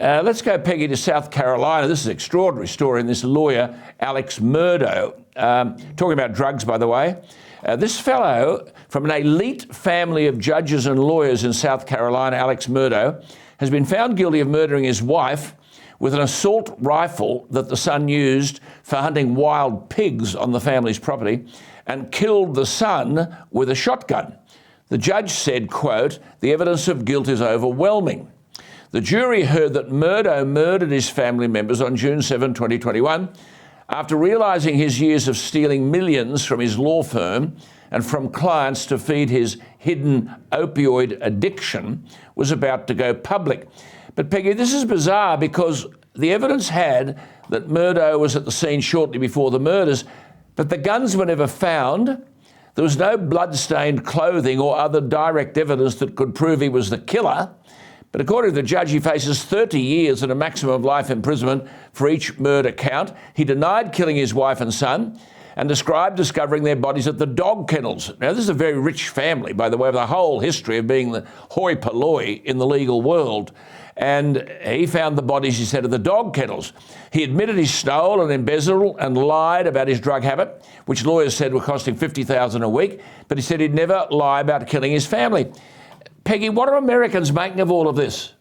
Let's go, Peggy, to South Carolina. This is an extraordinary story, and this lawyer, Alex Murdaugh, talking about drugs, by the way. This fellow from an elite family of judges and lawyers in South Carolina, Alex Murdaugh, has been found guilty of murdering his wife with an assault rifle that the son used for hunting wild pigs on the family's property, and killed the son with a shotgun. The judge said, quote, "The evidence of guilt is overwhelming." The jury heard that Murdaugh murdered his family members on June 7, 2021, after realising his years of stealing millions from his law firm and from clients to feed his hidden opioid addiction was about to go public. But Peggy, this is bizarre because the evidence had that Murdaugh was at the scene shortly before the murders, but the guns were never found. There was no blood-stained clothing or other direct evidence that could prove he was the killer. But according to the judge, he faces 30 years and a maximum of life imprisonment for each murder count. He denied killing his wife and son and described discovering their bodies at the dog kennels. Now, this is a very rich family, by the way, with a whole history of being the hoi polloi in the legal world. And he found the bodies, he said, at the dog kennels. He admitted he stole and embezzled and lied about his drug habit, which lawyers said were costing $50,000 a week. But he said he'd never lie about killing his family. Peggy, what are Americans making of all of this?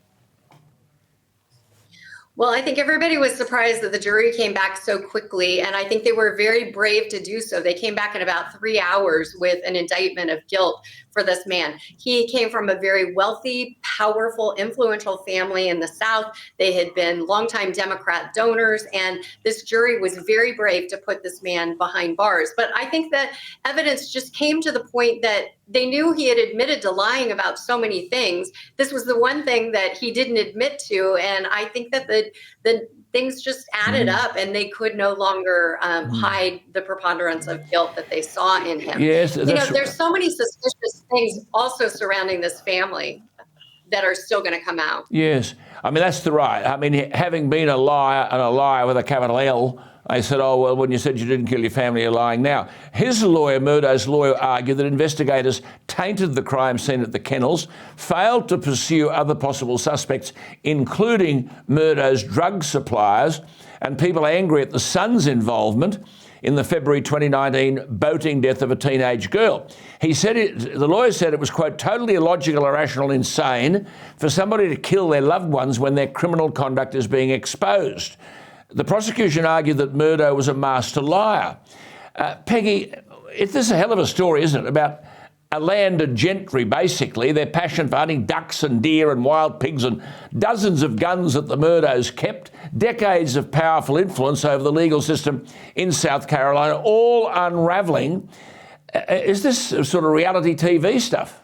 Well, I think everybody was surprised that the jury came back so quickly, and I think they were very brave to do so. They came back in about 3 hours with an indictment of guilt for this man. He came from a very wealthy, powerful, influential family in the South. They had been longtime Democrat donors, and this jury was very brave to put this man behind bars. But I think that evidence just came to the point that they knew he had admitted to lying about so many things. This was the one thing that he didn't admit to, and I think that the things just added up, and they could no longer hide the preponderance of guilt that they saw in him. Yes, there's so many suspicious things also surrounding this family that are still going to come out. Yes, I mean, that's the right. I mean, having been a liar, and a liar with a capital L, I said, oh, well, when you said you didn't kill your family, you're lying now. His lawyer, Murdaugh's lawyer, argued that investigators tainted the crime scene at the kennels, failed to pursue other possible suspects, including Murdaugh's drug suppliers, and people angry at the son's involvement in the February 2019 boating death of a teenage girl. He said the lawyer said it was, quote, totally illogical, irrational, insane for somebody to kill their loved ones when their criminal conduct is being exposed. The prosecution argued that Murdaugh was a master liar. Peggy, this is a hell of a story, isn't it, about a landed gentry, basically, their passion for hunting ducks and deer and wild pigs and dozens of guns that the Murdaughs kept, decades of powerful influence over the legal system in South Carolina, all unravelling. Is this sort of reality TV stuff?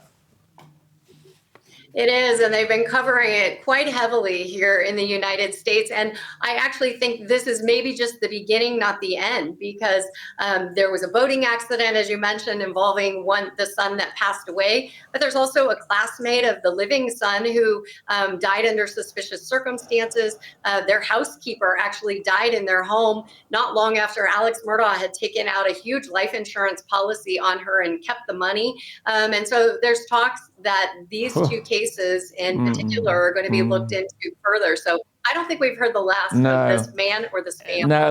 It is, and they've been covering it quite heavily here in the United States. And I actually think this is maybe just the beginning, not the end, because there was a boating accident, as you mentioned, involving the son that passed away. But there's also a classmate of the living son who died under suspicious circumstances. Their housekeeper actually died in their home not long after Alex Murdaugh had taken out a huge life insurance policy on her and kept the money. And so there's talks that these two cases in particular are going to be looked into further. So I don't think we've heard the last of this man or this family. No.